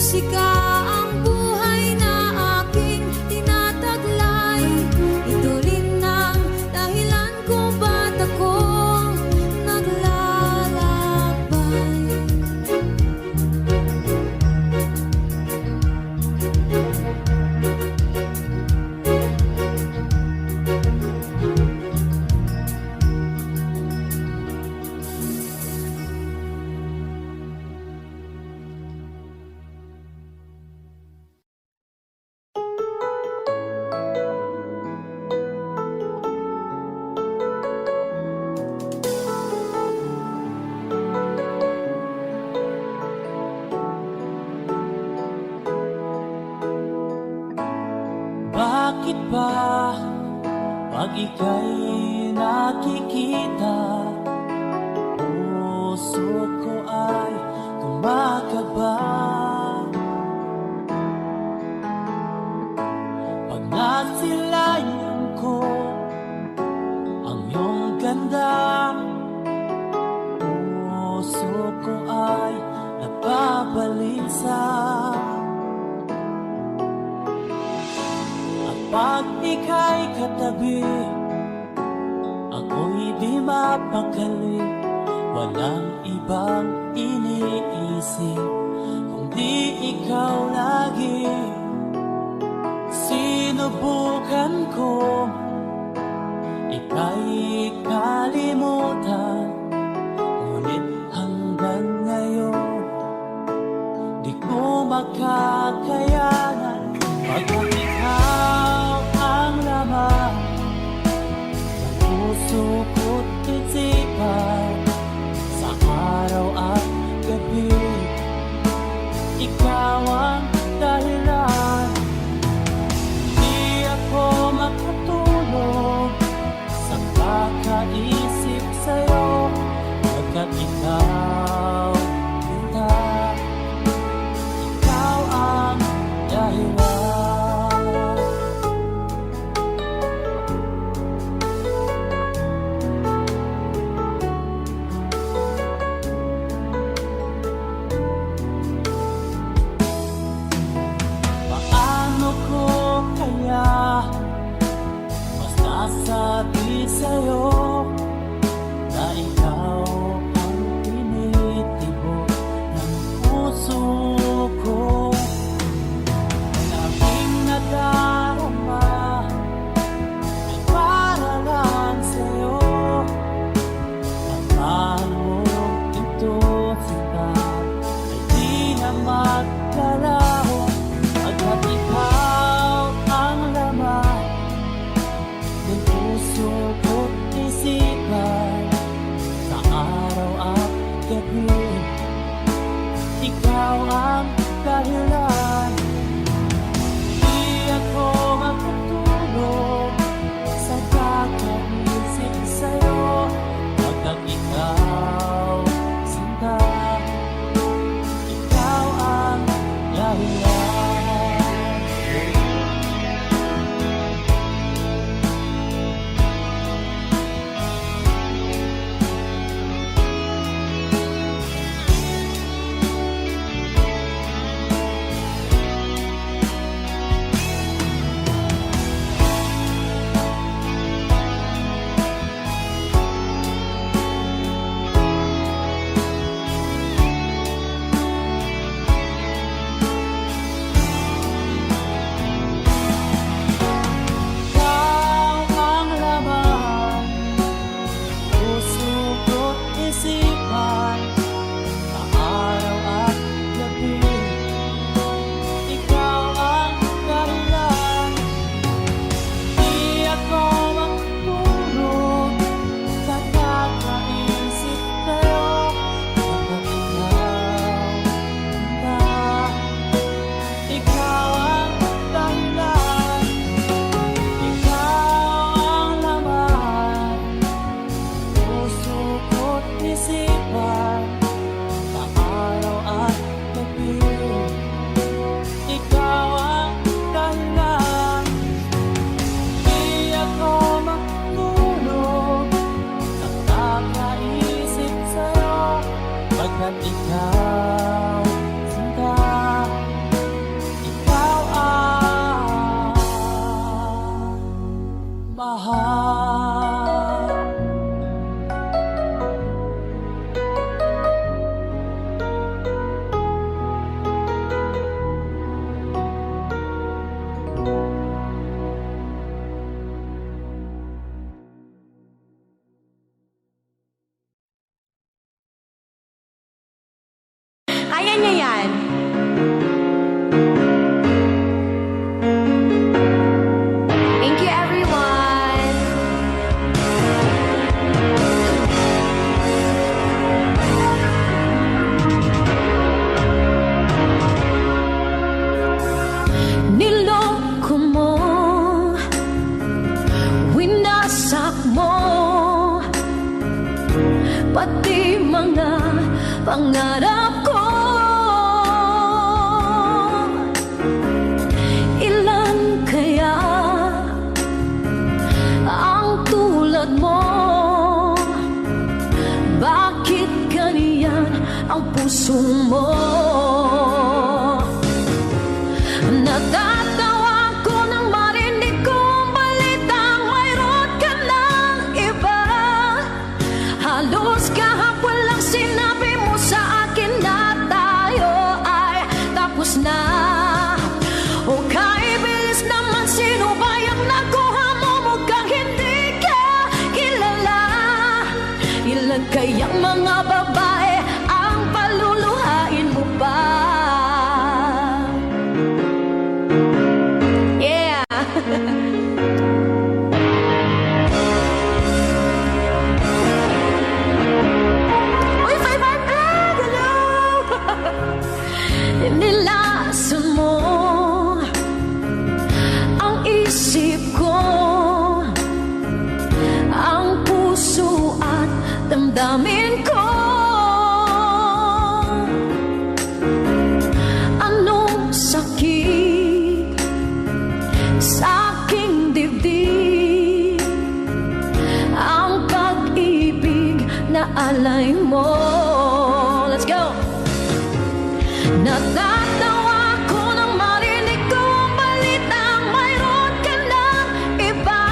musika ang buhay na aking tinataglay. Ito rin ang dahilan kung ba't ako naglalakbay. Bakit ba pag ika'y nakikita, puso ko ay kumakaba? Pag nasilayan ko ang iyong ganda, puso ko ay napabalisa. Pag ika'y katabi, ako'y di mapakali. Walang ibang iniisip kundi ikaw lagi. Sinubukan ko ika'y kalimutan, ngunit hanggang ngayon di ko makakayanan. Pagkat ikaw ang laman ng puso ko't isipan, sa araw at gabi, ikaw ang dahilan. Di ako makatulog sa kakaisip sa'yo, pagkat ikaw kita, ikaw ang dahilan. Sabi sa'yo na ikaw ang tinitibok ng puso ko. Laging nadarama ay para lang sa'yo, at paano ito sila ay di na magkalaho. Pagkat ikaw ang laman ng puso ko't isipan, sa araw at gabi, ikaw ang dahilan. Di ako makatulog sa kakaisip sa'yo, pagkat ikaw sinta, ikaw ang dahilan. pangarap ko. Ilan kaya ang tulad mo? Bakit ganyan ang puso mo? Natatawa ko nang marinig kong balitang mayroon ka ng iba. Halos kahapon lang sinabi mo sa akin na tayo ay tapos na. O kaibilis naman, sino ba yung nakuha mo? Mukhang hindi ka kilala. Ilan kayang mga babae ang paluluhain mo pa? Yeah. Uy, 500! Hello! Nilason mo ang isip ko, ang puso at damdamin ko. Anong sakit sa aking dibdib, ang pag-ibig na alay mo. Let's go! Natatawa ko nang marinig kong balitang mayroon ka ng iba.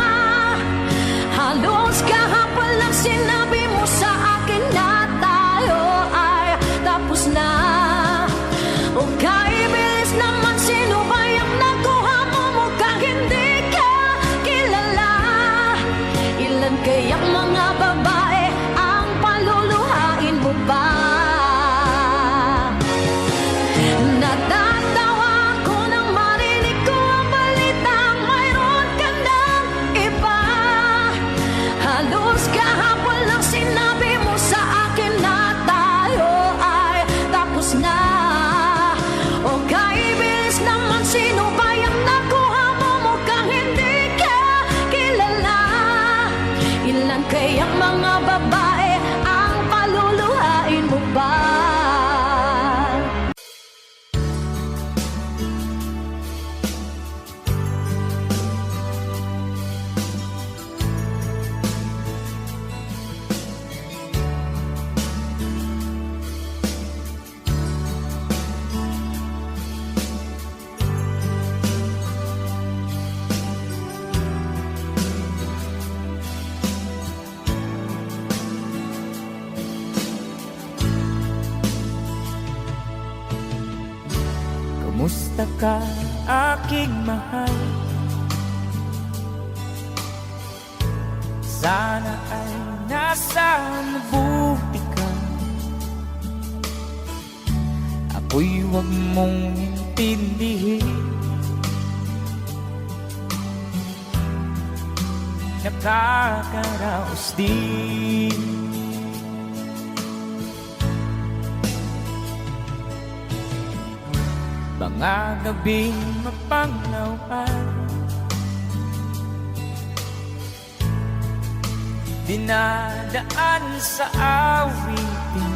Halos kahapon lang sinabi mo sa akin na tayo ay tapos na. O kaibilis naman, sino ba yung nakuha mo? Mukhang hindi ka kilala. Ilan kayang mga babae ang paluluhain mo pa? Natatawa ko nang marinig ko ang balitang mayroon ka ng iba. Halos kahapon lang sinabi mo sa akin na tayo ay tapos na. O kaibilis naman, sino ba yung nakuha mo? Mukhang hindi ka kilala. Ilan kayang mga babae ang paluluhain mo ba? Kumusta ka, aking mahal? Sana ay nasa mabuti ka. Ako'y huwag mong intindihin. Nakakaraos din. Mga gabing mapanglawan, dinadaan sa awitin,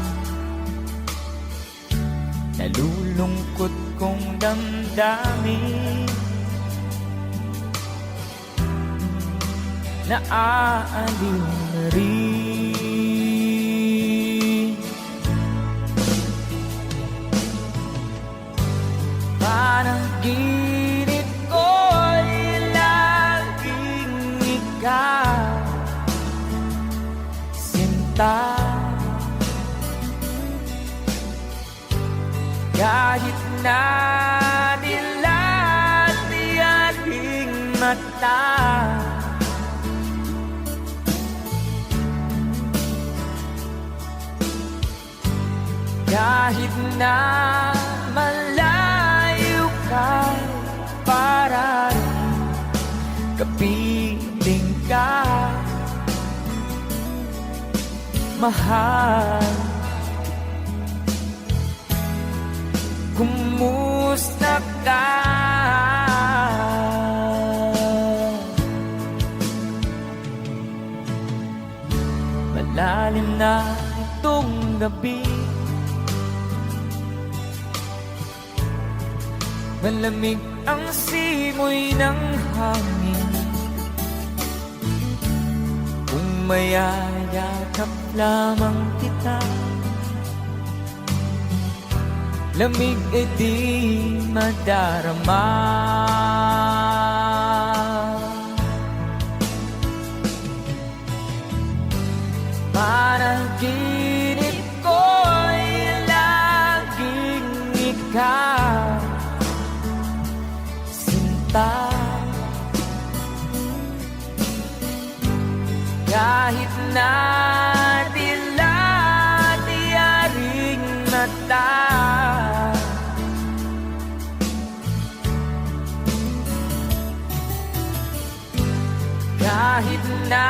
nalulungkot kong damdamin, naaaliw na rin. Panaginip ko'y laging ikaw, sinta. Kahit na dilat aking mata, kahit na malayo ka, para rin kapiling ka, mahal. Kumusta ka? Malalim na itong gabi, Malamig ang simoy ng hangin, kung mayayakap lamang kita. Lamig e di madarama. Panaginip ko'y laging ikaw, sinta. Kahit na tila-tiyaring mata, kahit na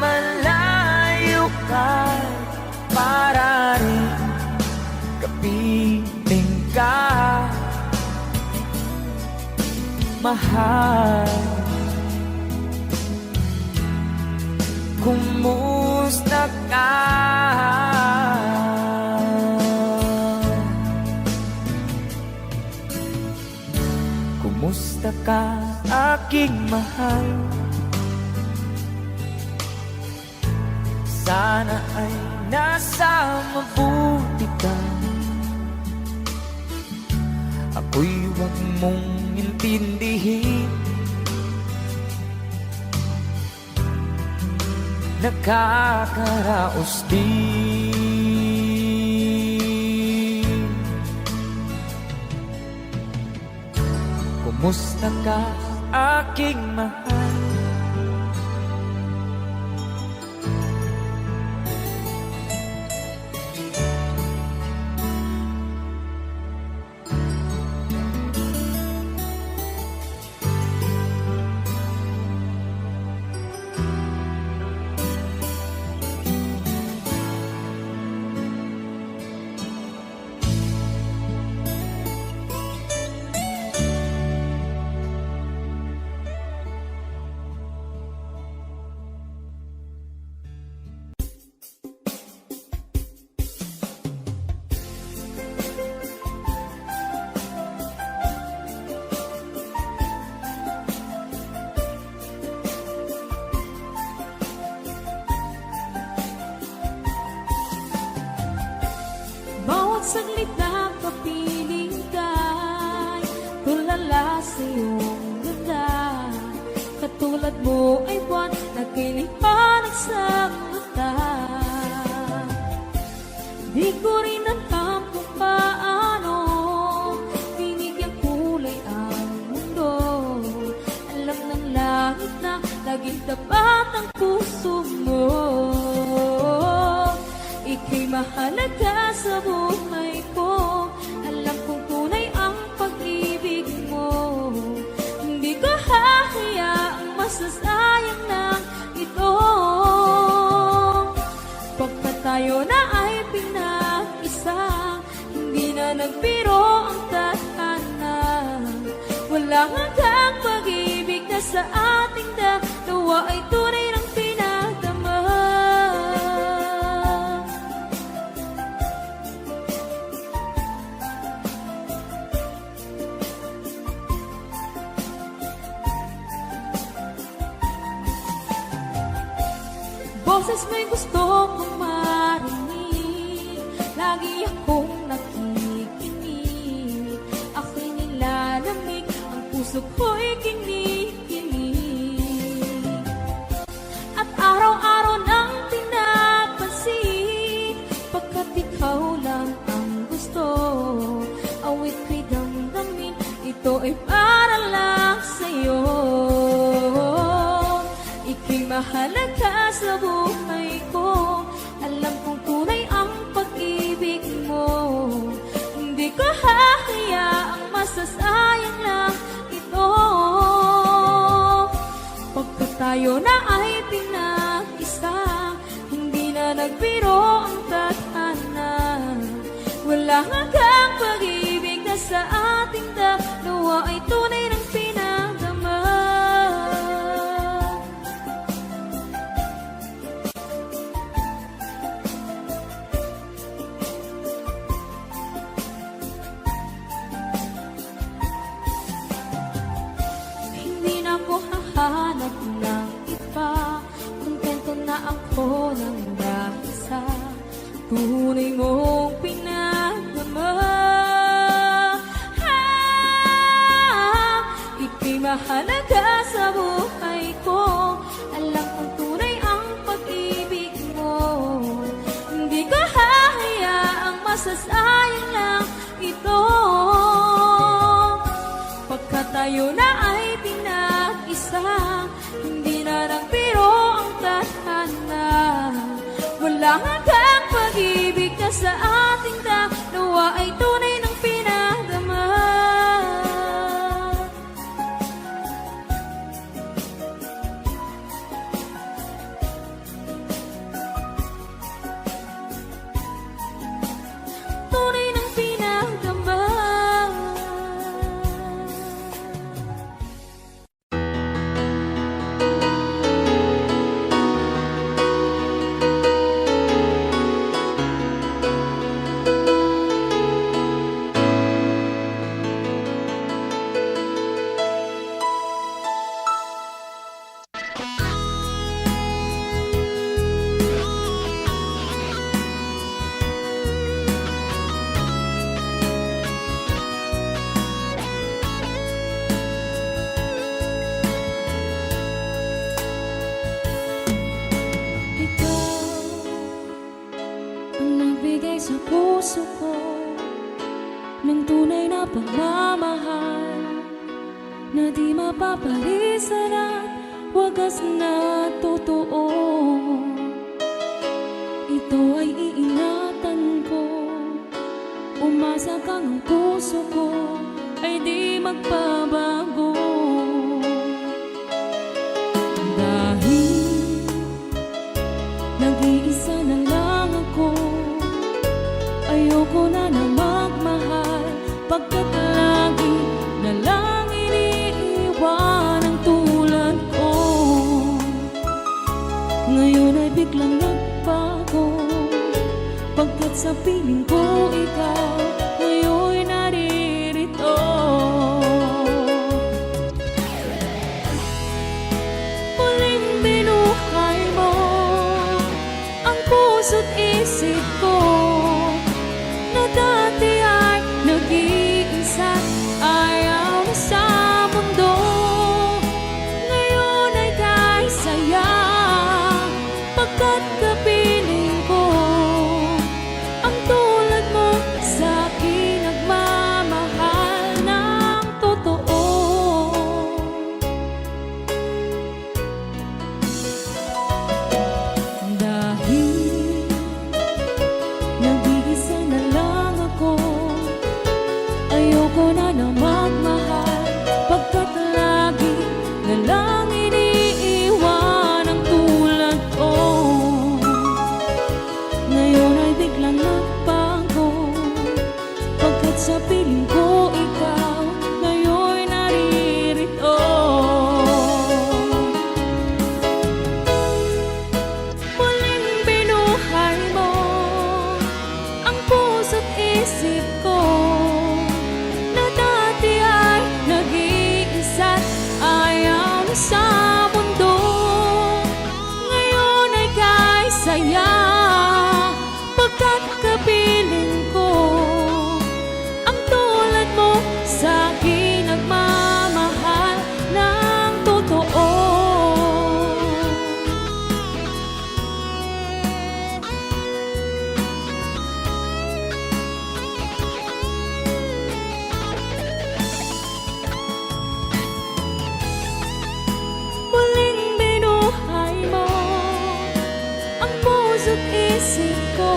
malayo ka, para rin kapiling ka, mahal. Kumusta ka? Kumusta ka, aking mahal? Sana ay nasa mabuti ka. Ako'y huwag mong intindihin, nakakaraos din. Kumusta ka, aking mahal? Bawat saglit na kapiling ka'y tulala sa iyong ganda. Katulad mo ay buwan na kinipanag sa mata. Di ko rin alam kung paano binigyan kulay ang mundo. Alam ng langit na laging tapat ang puso mo. Ika'y mahalaga sa buhay ko. Alam kong tunay ang pag-ibig mo. Hindi ko hahayaang masasayang na ito. Pagkat tayo na ay pinag-isa, hindi na nagbiro ang tadhana. Walang hanggang pag-ibig na sa ating dalawa ay tunay ng pinagdama. Boses mo'y gusto kong marinig, lagi akong nakikinig. Ako'y nilalamig, ang puso ko'y kinikilig. At araw-araw nang pinapansin, pagkat ikaw lang ang gusto. Awit ko'y damdamin, ito ay para lang sa'yo. Ika'y mahalaga sa buhay ko. Alam kong tunay ang pag-ibig mo. Hindi ko hahayaang masasayang lang ito. Pagkat tayo na ay pinag-isa, hindi na nagbiro ang tadhana. Wala hanggang pag-ibig na sa ating dalawa ay tunay ng pinagdama. mahalaga sa buhay ko. Alam kong tunay ang pag-ibig mo. Hindi ko hahayaang masasayang lang ito. Pagkat tayo na ay pinag-isa, hindi na lang biro ang tadhana. Walang hanggang pag-ibig na sa ating dalawa ay tunay ng pinadama. Tunay ng pinadama. Sa puso ko ng tunay na pagmamahal na di mapapalisan at wagas na totoo. Ito ay iingatan ko, umasa kang ang puso ko ay di magbabago. Dahil nag-iisa na lang ako, ayoko na na magmahal, pagkat lagi na lang iniiwan ang tulad ko. Ngayon ay biglang nagbago, pagkat sa piling ko ikaw ngayon naririto. Muling binuhay mo ang puso't isip ko, na dati ay nag-iisa, ayaw na sa mundo. Ngayon ay kahit saya, pagkat kapiling ko ang tulad mo sa akin nagmamahal ng totoo. Dahil nag-iisa na lang ako, ayoko na na magmahal, pagkat lagi na lang iniiwan ang tulad ko. Ngayon ay biglang nagbago, pagkat sa piling ko ikaw ngayon naririto. Muling binuhay mo ang puso't isip ko, na dati ay nag-iisa, ayaw na sa mundo. Ngayon ay kahit saya, pagkat kapiling ko ang tulad mo sa akin nagmamahal ng totoo. Muling binuhay mo ang puso't isip ko,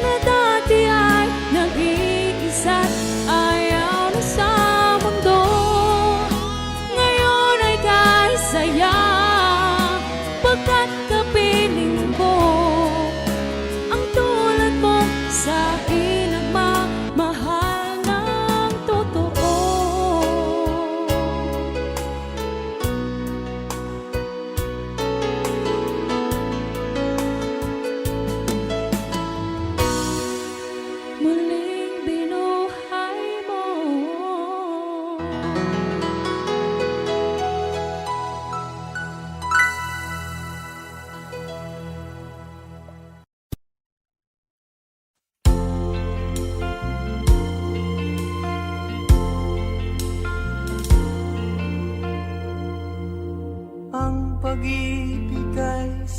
na dati ay nag-iisa, ayaw na sa mundo. Ngayon ay kahit saya, pagkat kapiling ko ang tulad mo sa akin nagmamahal ng totoo.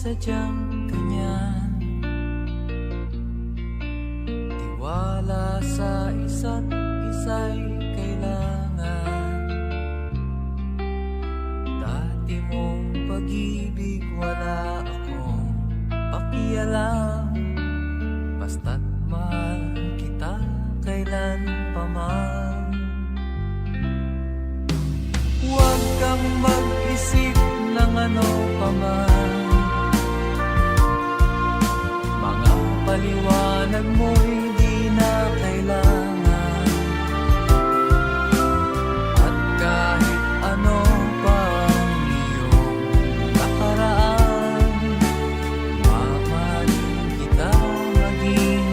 sadyang ganyan. Tiwala sa isa't isa'y kailangan. Dati mong pag-ibig wala akong pakialam. Basta't mahal kita kailan pa man. Huwag kang mag-isip ng ano pa man. Mga paliwanag mo'y di na kailangan. At kahit ano pa ang iyong nakaraan, mamahalin kita maging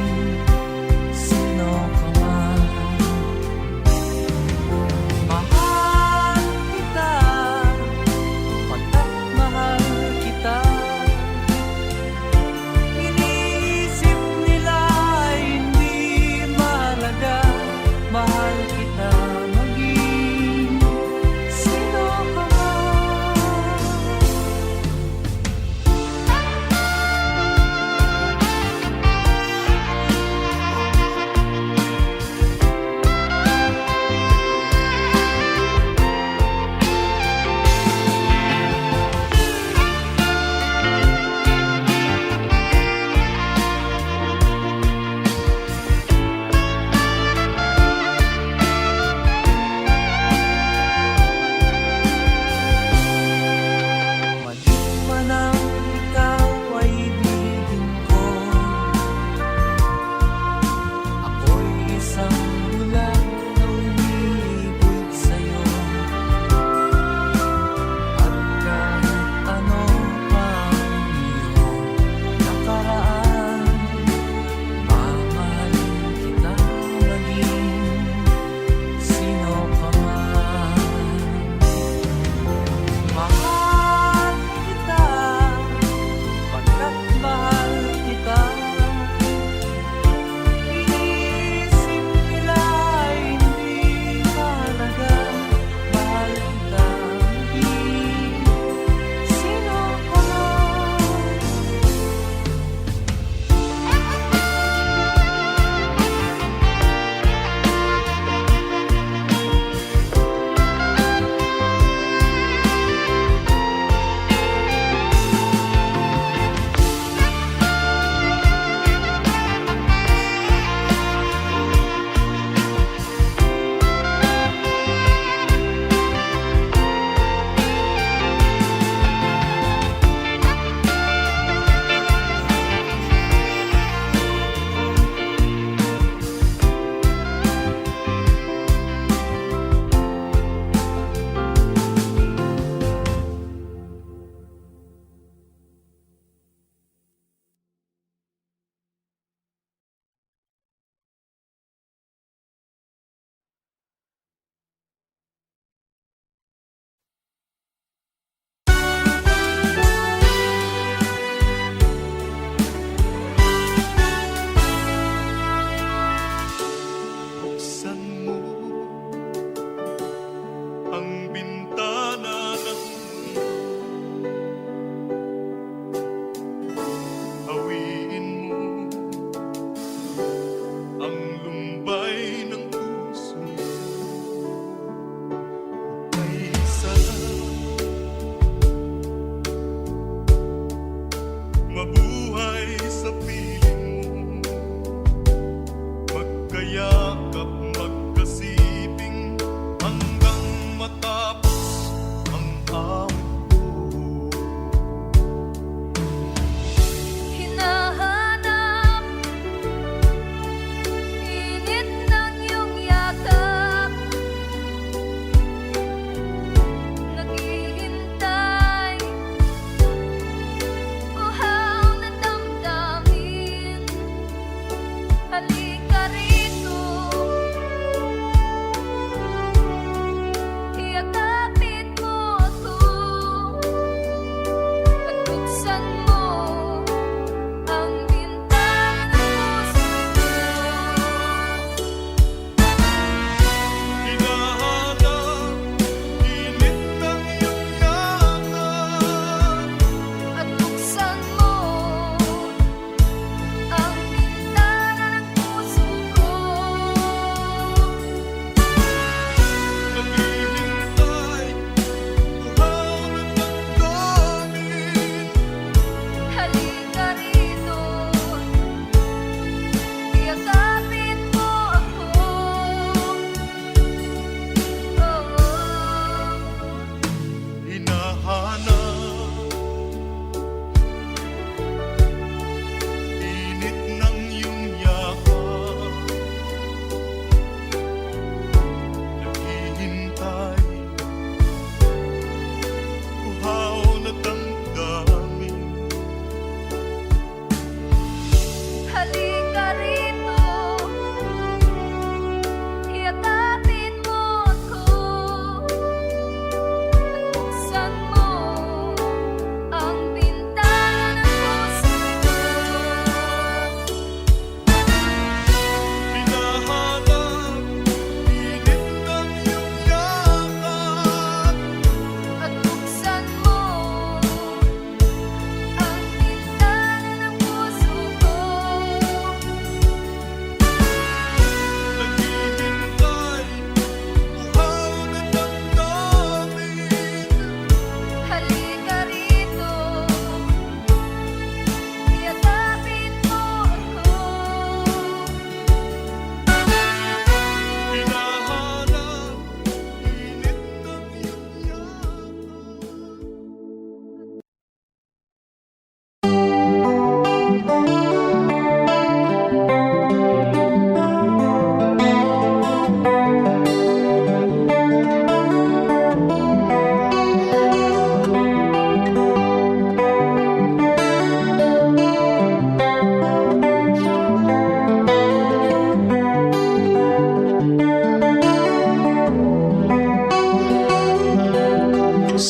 sino ka man. Mahal kita, pagkat mahal kita. Iniisip nila ay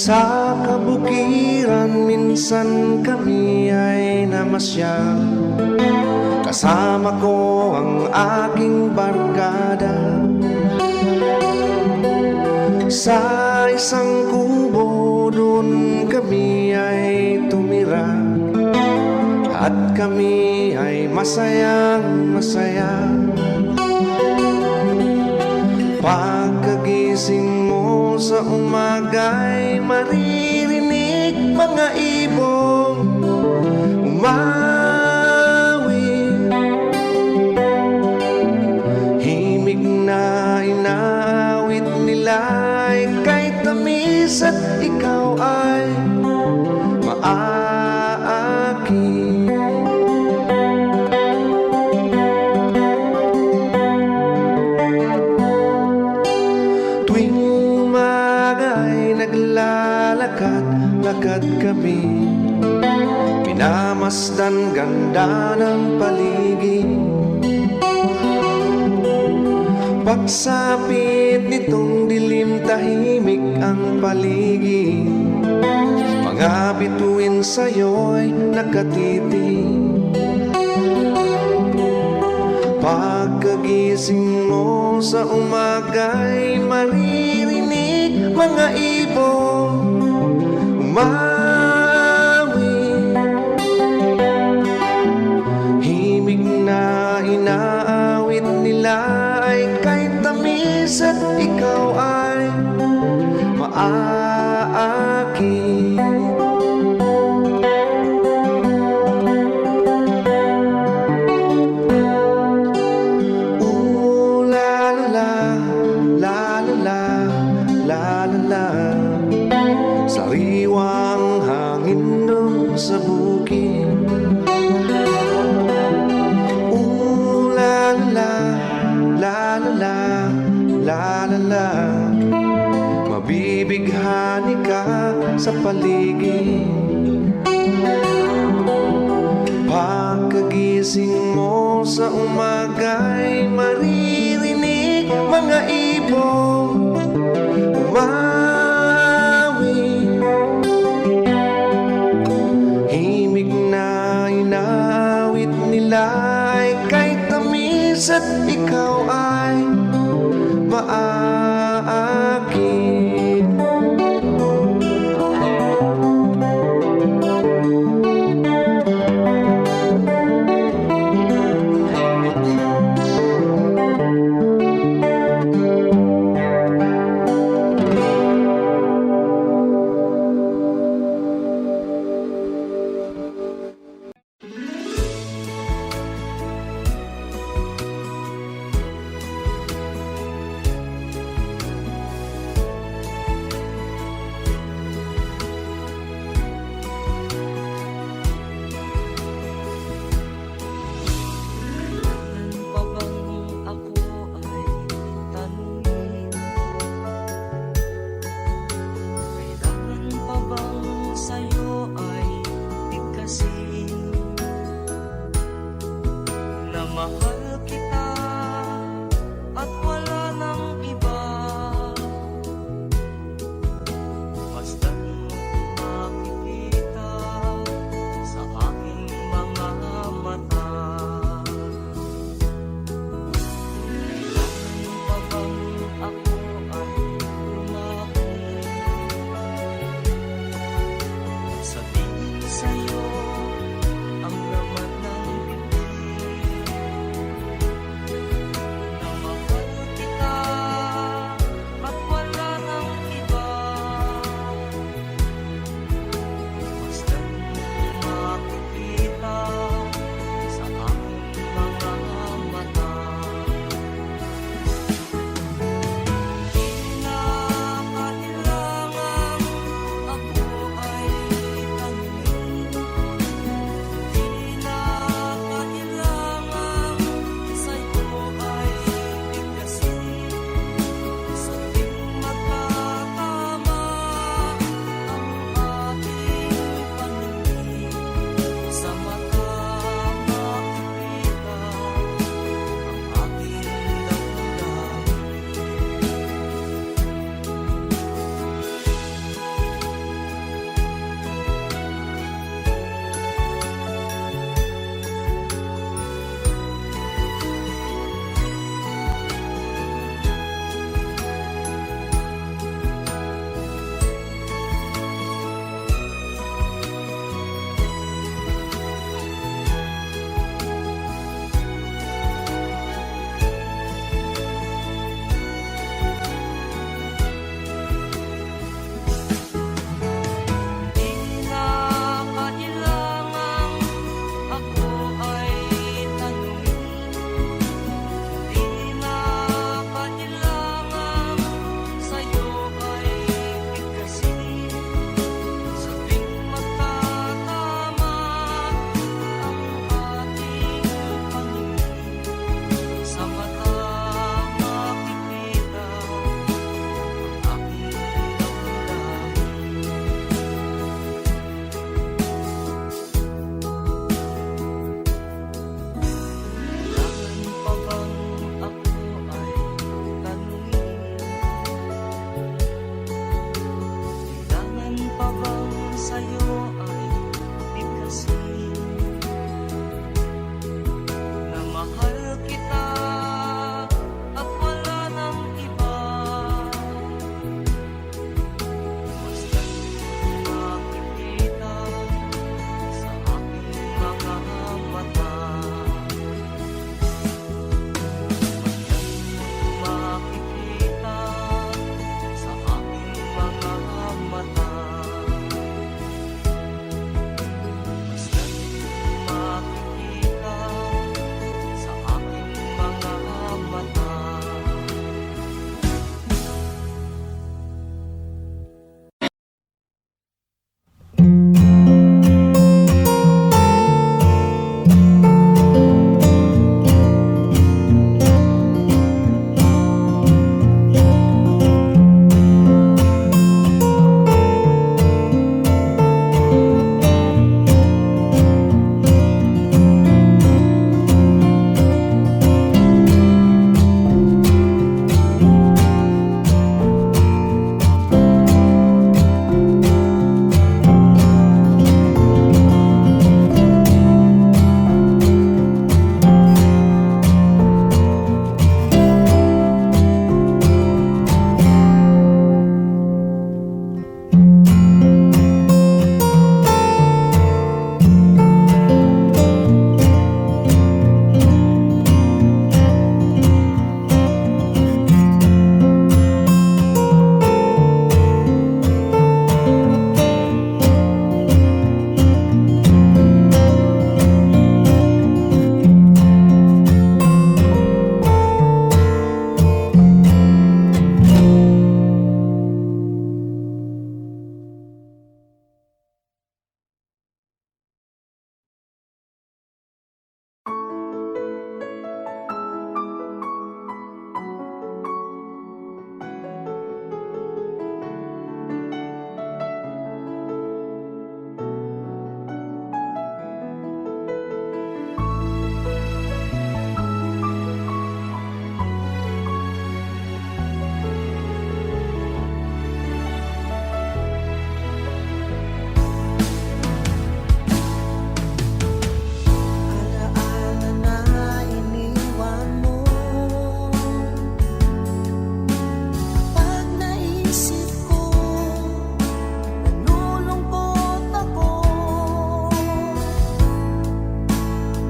Sa kabukiran minsan kami ay namasyal, kasama ko ang aking barkada. Sa isang kubo doon kami ay tumira, at kami ay masayang masaya. Pagkagising mo sa umaga'y maririnig mga ibong umawi. Himig na inaawit nila ay kay tamis, at ikaw ay maaaki. Tuwing umaga'y naglalakad-lakad kami, minamasdan ganda ng paligid. Pagsapit nitong dilim, tahimik ang paligid. Mga bituin sa'yo'y nakatitig. Pagkagising mo sa umaga'y maririnig mga ibong umawi. Himig na inaawit nila ay kay tamis, at ikaw ay maaaki. Sariwang hangin doon sa bukid. La la la la la la la. Mabibighani ka sa paligid. Pagkagising mo sa umaga'y maririnig mga ibong umawi. Himig na inaawit nila ay kay tamis, at ikaw ay maaaki. isip ko, nalulungkot ako.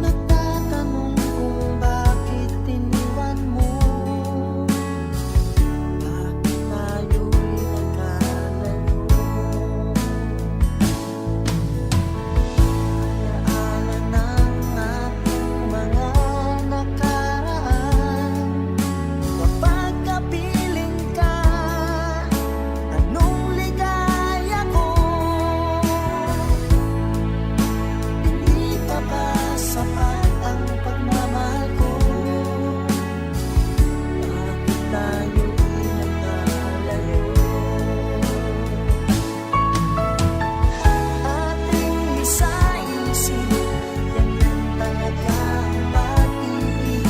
Nagtatanong kung bakit iniwan mo. Bakit tayo'y nagkalayo? Alaala ng ating mga nakaraan. Kapag kapiling ka, anong ligaya ko? Hindi pa ba sapat ang pagmamahal ko? Bakit tayo'y nagkalayo? Ating isa-isip, ganyan talaga ang pag-ibig.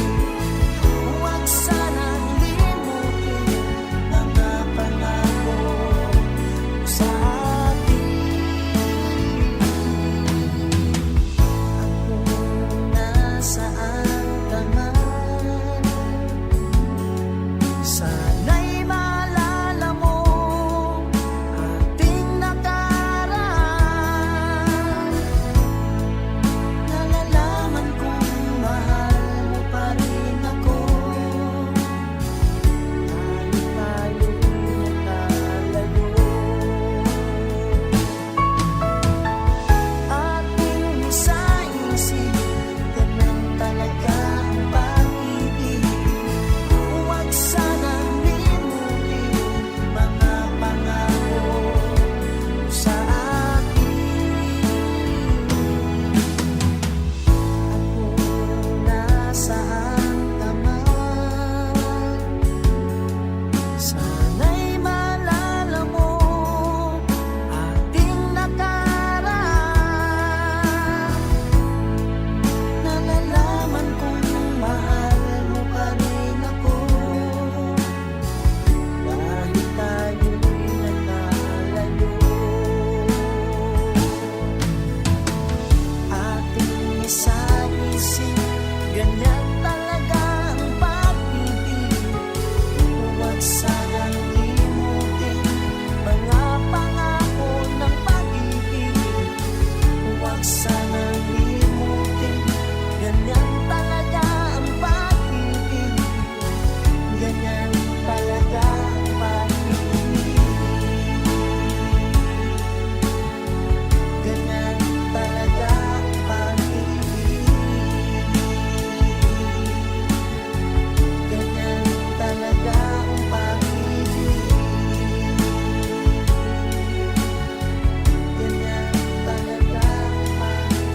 Huwag sanang limutin mga pangako sa atin. Kung nasaan ka man, sana'y maalala mo ating nakaraan. Nalalaman kong mahal mo pa rin ako. Kahit tayo'y nagkalayo. Ating isa-isip, ganun talaga ang pag-ibig. Huwag sanang limutin mga pangako sa akin. Kung nasaan ka man, sana'y maalala mo ating nakaraan. Nalalaman kong mahal mo pa rin ako. Kahit tayo'y nagkalayo. Ating isa-isip, ganyan talaga ang pag-ibig. Huwag sanang limutin mga pangako ng pag-ibig. Huwag sanang limutin, ganyan talaga ang pag-ibig. Ganyan talaga ang pag-ibig. Ganyan talaga ang pag-ibig. Ganyan talaga ang pag-ibig. Ganyan talaga ang pag-ibig.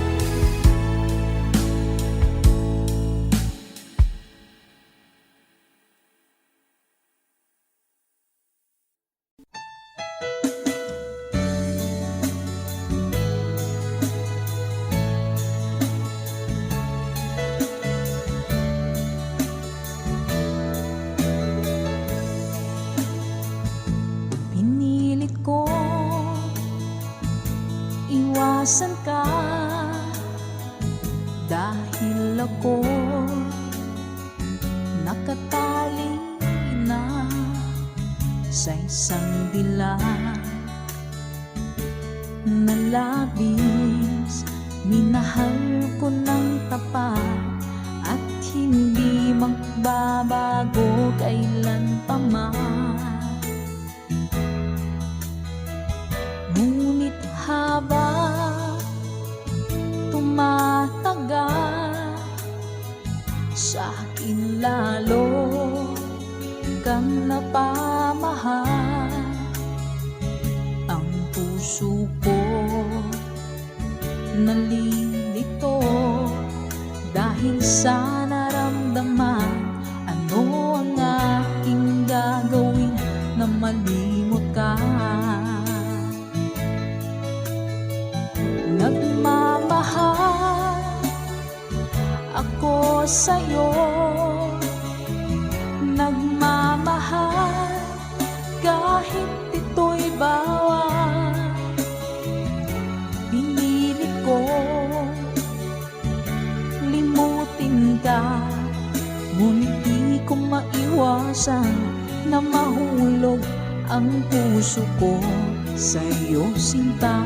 Pinilit ko iwasan ka dahil ako nakatali na sa isang dilag na labis. Minahal ko ng tapat at hindi magbabago kailan pa man. Ngunit habang tumatagal, sa akin lalo kang napamahal. Ang puso ko nalilito dahil sa naramdaman. Ano ang aking gagawin na malimot ka? Nagmamahal ako sa'yo, nagmamahal kahit ito'y bawal. Pinilit ko limutin ka, ngunit di ko maiwasan na mahulog ang ang puso ko sa'yo, sinta.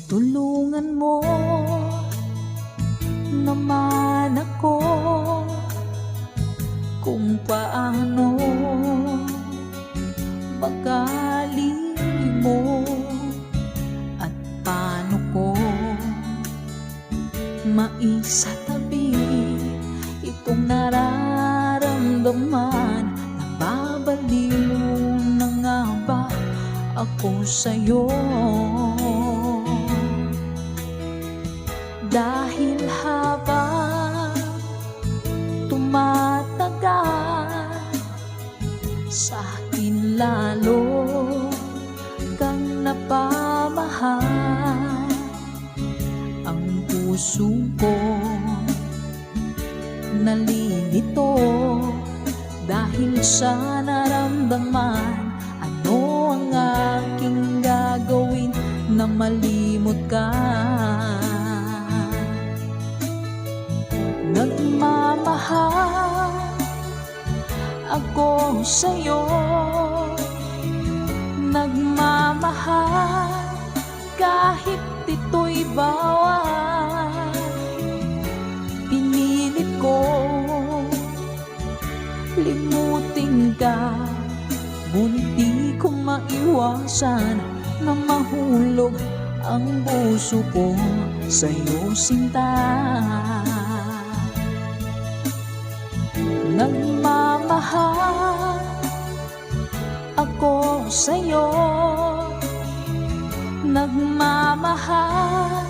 Tulungan mo naman ako kung paano makalimot at paano ko maisatabi itong nararamdaman. Nababaliw na nga ba ako sa'yo? Dahil habang tumatagal, sa akin lalo kang napamahal. Ang puso ko nalilito dahil sa naramdaman. Ano ang aking gagawin na malimot ka? Nagmamahal ako sa'yo, nagmamahal kahit ito'y bawal. Pinilit ko limutin ka, ngunit di ko maiwasan na mahulog ang puso ko sa'yo, sinta. Nagmamahal ako sa'yo, nagmamahal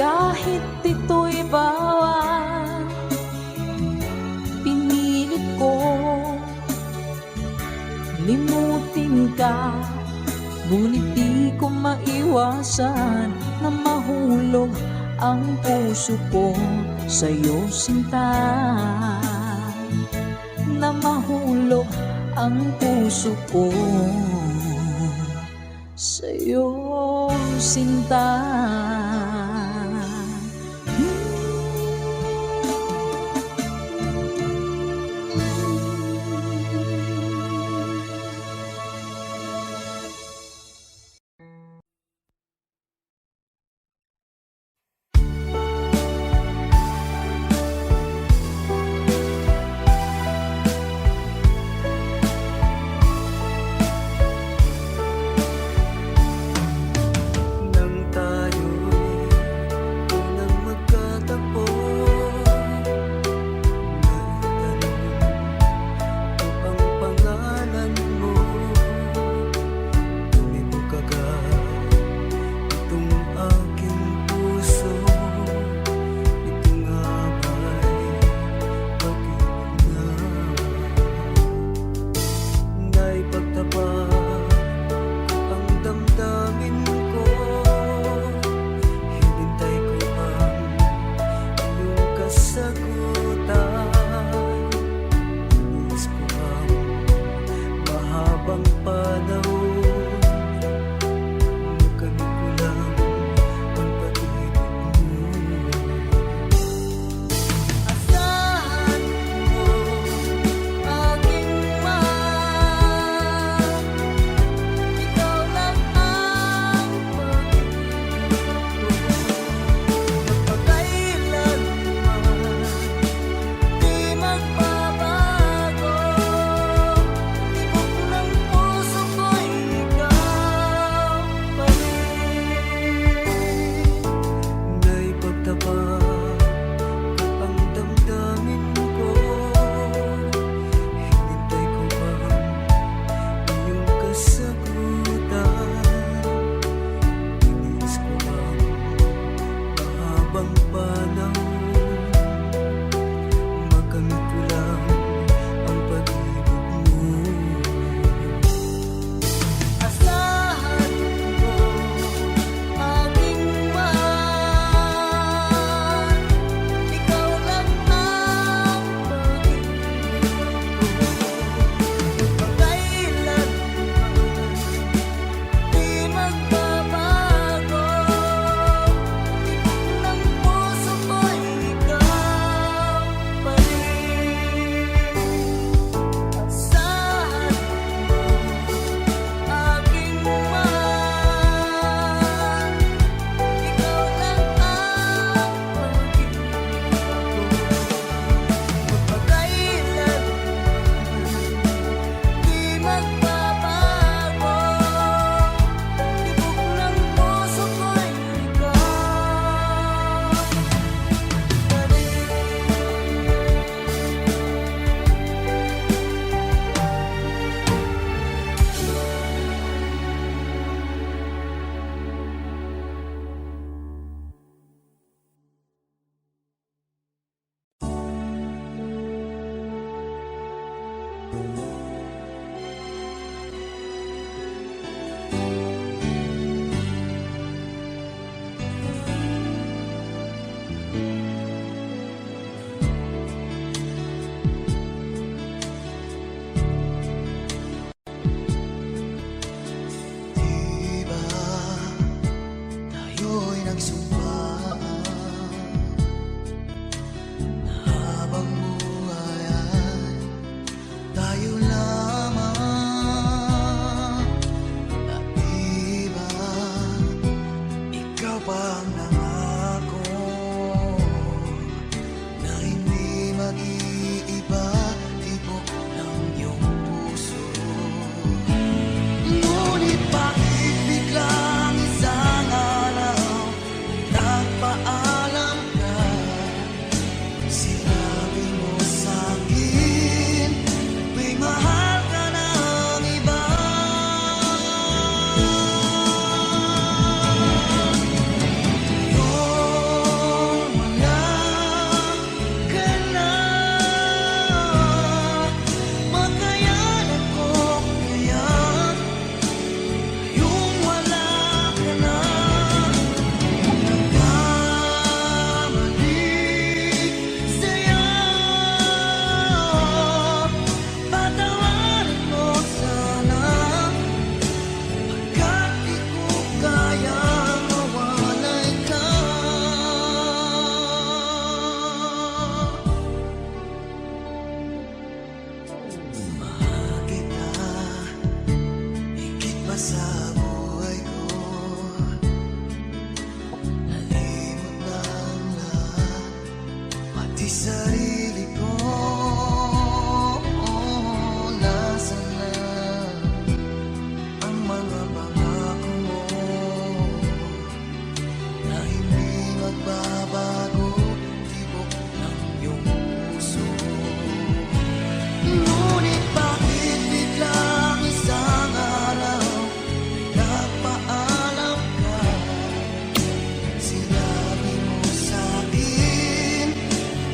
kahit ito'y bawal. Pinilit ko limutin ka, ngunit di ko maiwasan na mahulog ang puso ko sa'yo, sinta. Na mahulog ang puso ko sa'yo, sinta. Nang tayo Diba tayo'y nagsumpaan na habang buhay ay tayo lamang. At diba ikaw pa ang nangako na hindi mag-iiba, tibok ng iyong puso. Ngunit bakit biglang isang araw nagpaalam ka? Sinabi mo sa'kin may mahal ka ng iba. Yung wala ka na, makayanan ko kaya. Yung wala ka na, nagkamali sa'yo. Patawarin mo sana, pagkat di ko kaya mawalay ka. Mahal kita higit pa sa buhay ko. Nalimot na ang lahat, pati sarili ko. Nasaan na ang mga pangako mo na hindi magbabago, tibok ng iyong puso? Ngunit bakit biglang isang araw nagpaalam ka? Sinabi mo sa'kin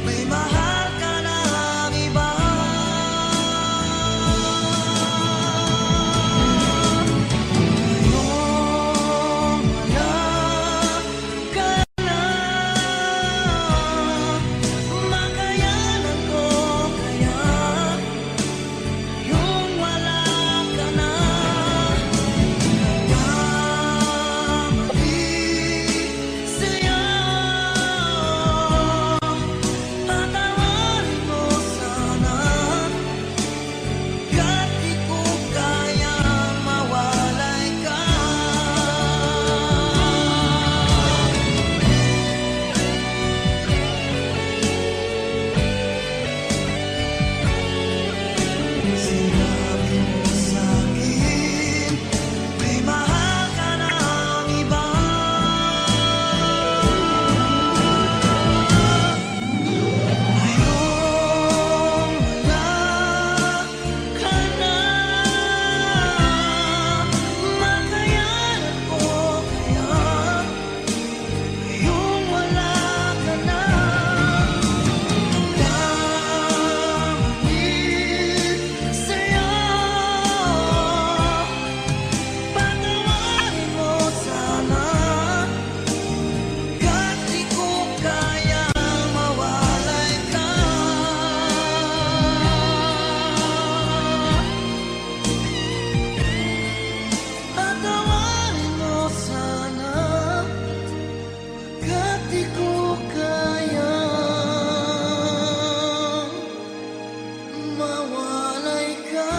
may mahal ka ng iba. Ngayong wala ka na, makayanan ko kaya. Yung wala ka na, nagkamali sa'yo. Patawarin mo sana, kahit di ko kaya mawalay ka. Sinabi mo sa'kin may mahal ka ng iba. Ngayong wala ka na, makayanan ko kaya. Ngayong wala ka na, nagkamali sa'yo. Patawarin mo sana, kahit di ko kaya mawalay ka. Patawarin mo sana, kahit di ko kaya mawalay ka.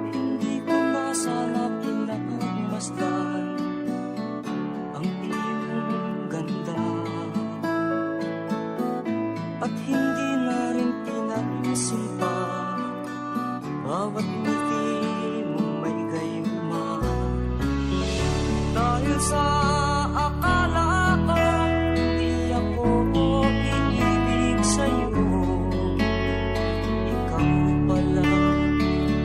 Hindi ko na sana pinagmasdan ang iyong ganda, at hindi na rin pinagsimpa bawat ngiti mong may sa akala ko di ako iibig sa'yo, ikaw pala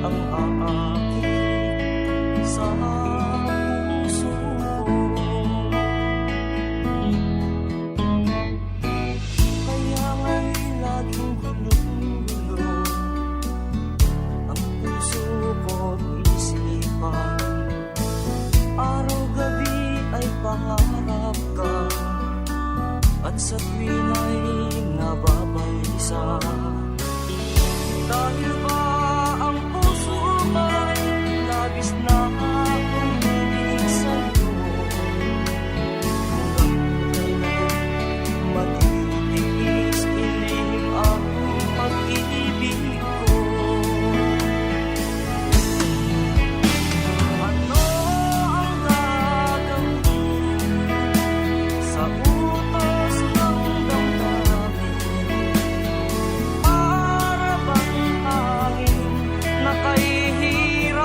ang aakit sa puso ko. Kaya nga'y laging gulo-gulo ang puso ko't isipan. Araw-gabi ay pangarap ka, at sa tuwin ay nababalisa. Dahil ba ang puso ko'y labis na umiibig sa'yo, hanggang kailan matitiis ilim ang pag-ibig ko. Ano ang gagawin sa utos ng damdamin? Para bang hangin na kahihirap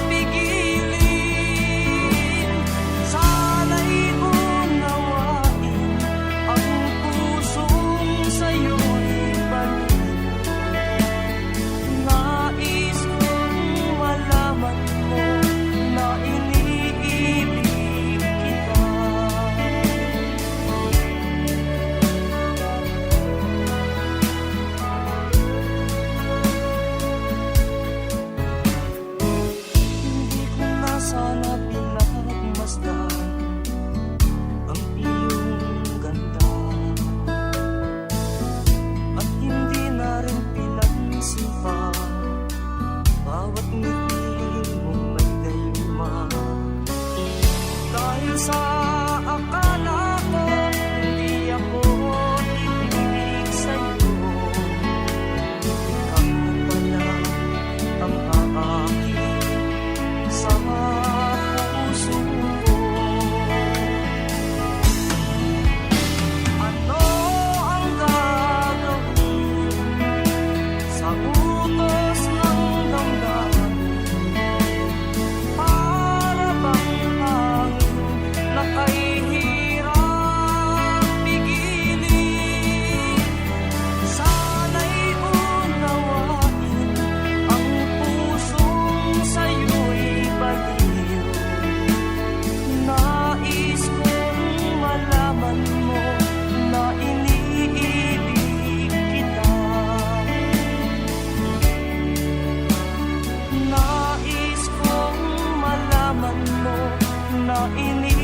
pigilin? Sana'y unawain ang pusong sa'yo'y baliw. Nais kong malaman mo na iniibig kita. Hindi ko na sana pinagmasdan ang iyong ganda, at hindi na rin pinansin pa bawat ngiti mong may gayuma. Dahil sa akala ko hindi ako iibig sa'yo, ikaw pala ang aakit sa puso ko. Ano ang gagawin sa utos ng damdamin? Para bang hangin na kahihirap pigilin? Sana'y unawain ang pusong sa'yo'y baliw. Nais kong malaman mo na iniibig kita. Nais kong malaman mo na iniibig